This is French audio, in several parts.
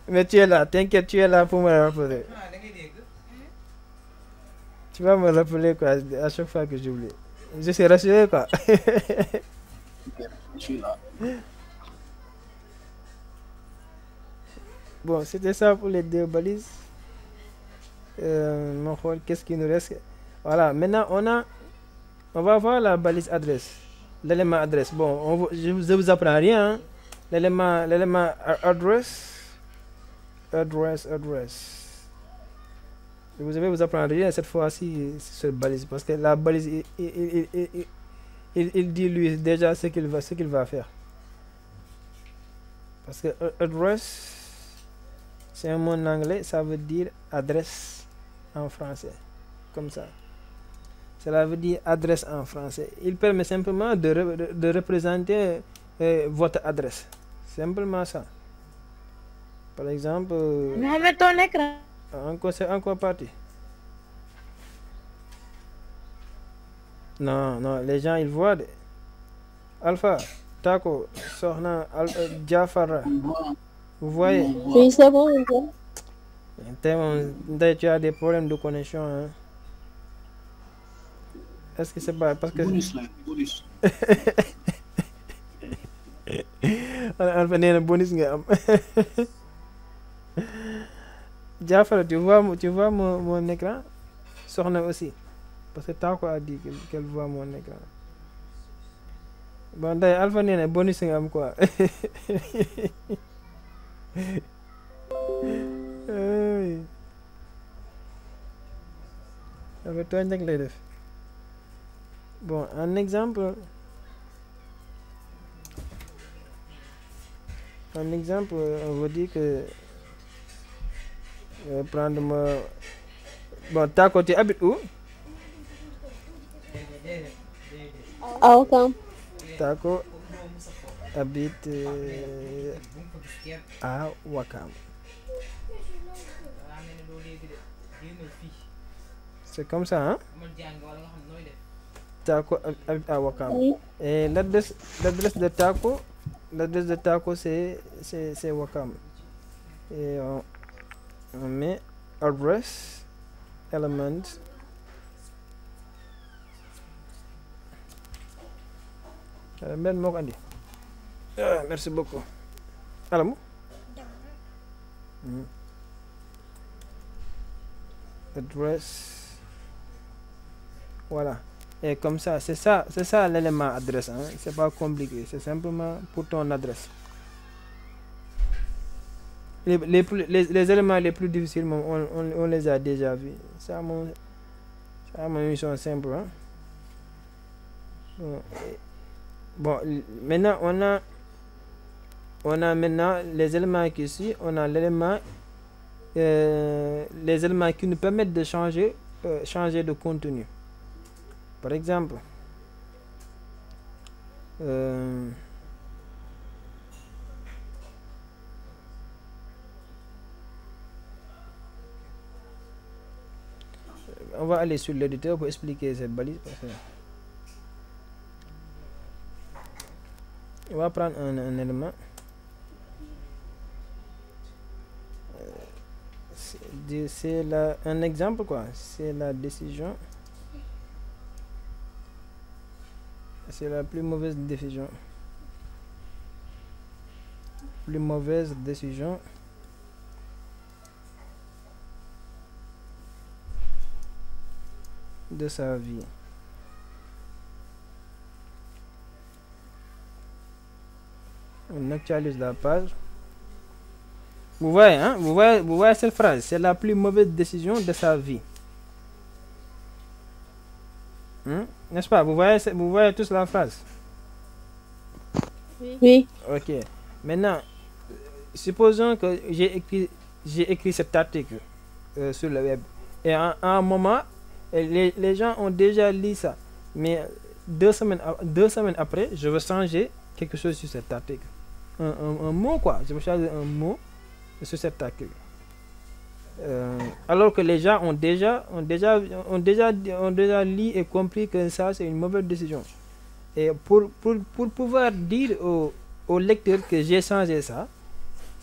Mais tu es là, t'inquiète, tu es là pour me rappeler. Tu vas me rappeler quoi, à chaque fois que j'oublie. Je suis rassuré quoi. Je suis là. Bon, c'était ça pour les deux balises. Qu'est-ce qu'il nous reste? Voilà, maintenant on va voir la balise adresse. L'élément adresse. Bon, je vous apprends rien. Hein. L'élément address. Vous allez vous apprendre rien cette fois-ci sur balise parce que la balise il dit lui déjà ce qu'il va faire. Parce que address c'est un mot en anglais, ça veut dire adresse en français. Comme ça. Cela veut dire adresse en français. Il permet simplement de représenter votre adresse. Simplement ça. Par exemple... Mohamed, ton écran. C'est encore parti. Non, les gens ils voient. Alpha, Taco, Sorna, Jafara. Vous voyez? Oui, c'est bon. Tu as des problèmes de connexion. Hein? Est-ce que c'est pas parce que... Bonus. Alpha nee na bonus nga am. Jafara, tu vois mon écran? Sorna aussi. Parce que Taco a dit qu'elle voit mon écran. Bon, d'ailleurs, Alpha nee na bonus nga am quoi. Avec toi, bon, un exemple. On va dire que prendre moi. Bon, t'as côté habite où? À Ouakam. Taco habite à Ouakam. C'est comme ça, hein? Taco habite à Ouakam. Oui. Et l'adresse de Taco, c'est Ouakam. Et on met address, element. Merci beaucoup. Alamou? Address. Voilà. Et comme ça, c'est ça l'élément adresse. Hein? C'est pas compliqué. C'est simplement pour ton adresse. Les éléments les plus difficiles, on les a déjà vus. Ça, ils sont simples. Hein? Bon, maintenant, on a maintenant les éléments qui suivent. On a les éléments qui nous permettent de changer de contenu. Par exemple, on va aller sur l'éditeur pour expliquer cette balise. On va prendre un élément. C'est un exemple quoi. C'est la décision. C'est la plus mauvaise décision. Plus mauvaise décision. De sa vie. On actualise la page. Vous voyez, hein? Vous voyez cette phrase. C'est la plus mauvaise décision de sa vie. N'est-ce pas? Vous voyez tous la phrase? Oui. Ok. Maintenant, supposons que j'ai écrit cet article sur le web. Et à un moment, les gens ont déjà lu ça. Mais 2 semaines après, je veux changer quelque chose sur cet article. Un mot quoi. Je veux changer un mot sur cet article. Alors que les gens ont déjà lu et compris que ça c'est une mauvaise décision. Et pour pouvoir dire au lecteur que j'ai changé ça,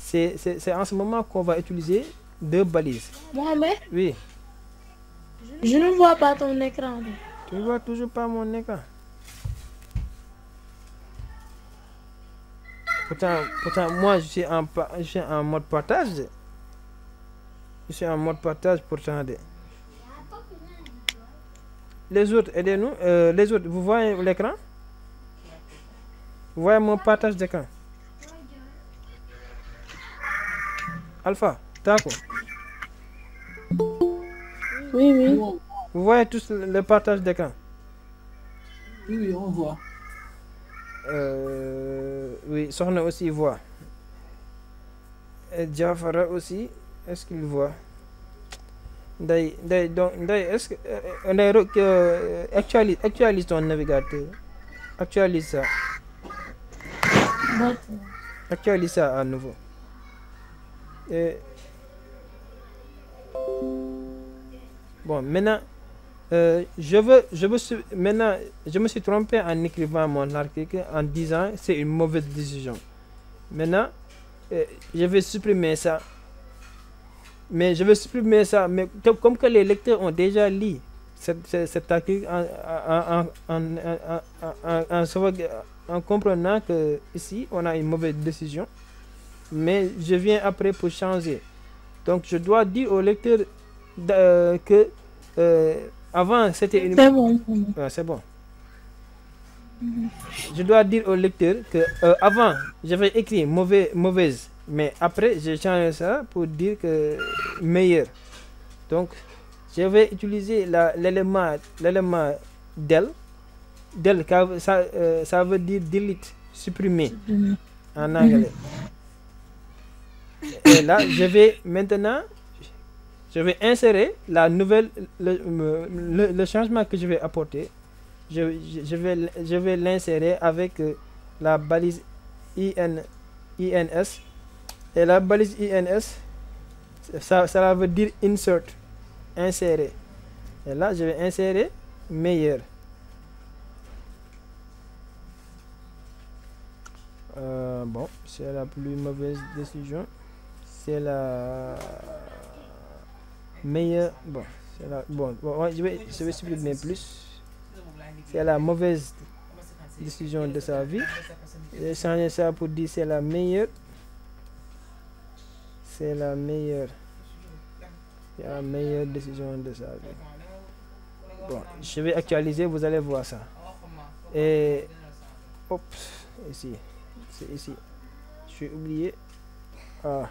c'est en ce moment qu'on va utiliser 2 balises. Mohamed, Oui, je ne vois pas ton écran. tu ne vois toujours pas mon écran. Pourtant, moi, je suis en mode partage. Je suis en mode partage pourtant. Les autres, aidez-nous. Les autres, vous voyez l'écran? Vous voyez mon partage d'écran? Alpha, d'accord. Oui, oui. Vous voyez tous le partage d'écran? Oui, on voit. Oui, Sohna aussi voit. Et Jafara aussi, est-ce qu'il voit? Ndeye, est-ce que actualise ton navigateur. Actualise ça. D'accord. Actualise ça à nouveau. Et bon, maintenant, maintenant, je me suis trompé en écrivant mon article en disant c'est une mauvaise décision. Maintenant, je vais supprimer ça. Mais je vais supprimer ça. Mais comme que les lecteurs ont déjà lu cet article en comprenant que ici on a une mauvaise décision. Mais je viens après pour changer. Donc je dois dire au lecteur que avant c'était une... C'est bon. Ouais, c'est bon. Je dois dire au lecteur que avant j'avais écrit mauvaise, mais après j'ai changé ça pour dire que meilleur. Donc je vais utiliser l'élément del. Del, ça veut dire delete, supprimer en anglais. Et là, je vais maintenant, insérer la nouvelle, le changement que je vais apporter. Je vais l'insérer avec la balise INS. Et la balise INS, ça veut dire insert, insérer. Et là, je vais insérer meilleur. Bon, c'est la plus mauvaise décision. C'est la meilleure. Bon, c'est la. Bon, je vais supprimer plus. C'est la mauvaise décision de sa vie. J'ai changé ça pour dire c'est la meilleure. C'est la meilleure. C'est la meilleure décision de sa vie. Bon, je vais actualiser, vous allez voir ça. Et hop, ici. C'est ici. Je suis oublié. Ah.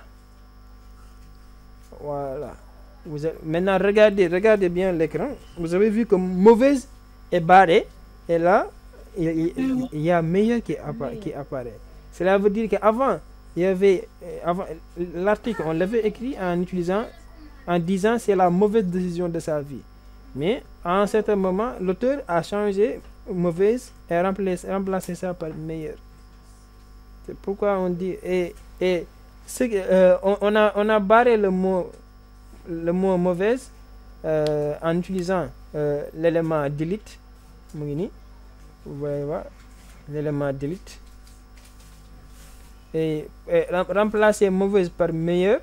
Voilà. Maintenant, regardez bien l'écran. Vous avez vu que mauvaise est barré. Et là, il y a meilleur qui apparaît. Cela veut dire qu'avant, il y avait... avant l'article, on l'avait écrit en disant c'est la mauvaise décision de sa vie. Mais à un certain moment, l'auteur a changé mauvaise et remplacé ça par meilleur. C'est pourquoi on dit on a barré le mot mauvaise en utilisant l'élément delete. Vous voyez voir l'élément delete et remplacer mauvaise par meilleur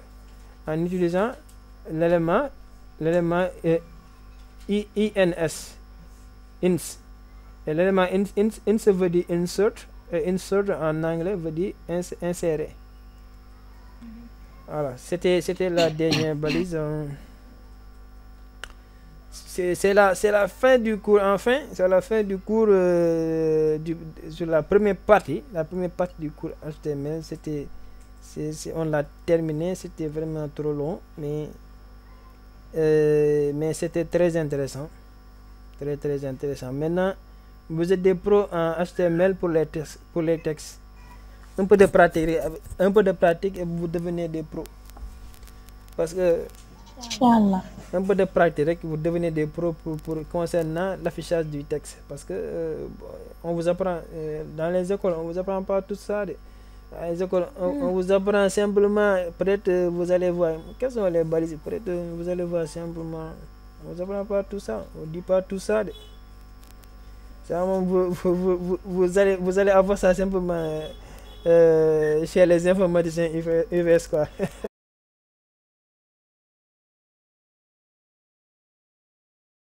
en utilisant l'élément INS. Ins. Et l'élément ins veut dire insert. Insert en anglais veut dire insérer. Voilà, c'était la dernière balise. C'est la fin du cours. Enfin, c'est la fin du cours sur la première partie. La première partie du cours HTML. On l'a terminé. C'était vraiment trop long, mais c'était très intéressant. Très intéressant. Maintenant, vous êtes des pros en HTML pour les textes. Un peu de pratique et vous devenez des pros. Parce que Inch'Allah. un peu de pratique, vous devenez des pros pour concernant l'affichage du texte. Parce que on vous apprend dans les écoles, on vous apprend pas tout ça. Dans les écoles, on vous apprend simplement. Peut-être vous allez voir. Quelles sont les balises? Peut-être vous allez voir simplement. On vous apprend pas tout ça. On dit pas tout ça. Vous allez avoir ça simplement chez les informaticiens UVS quoi.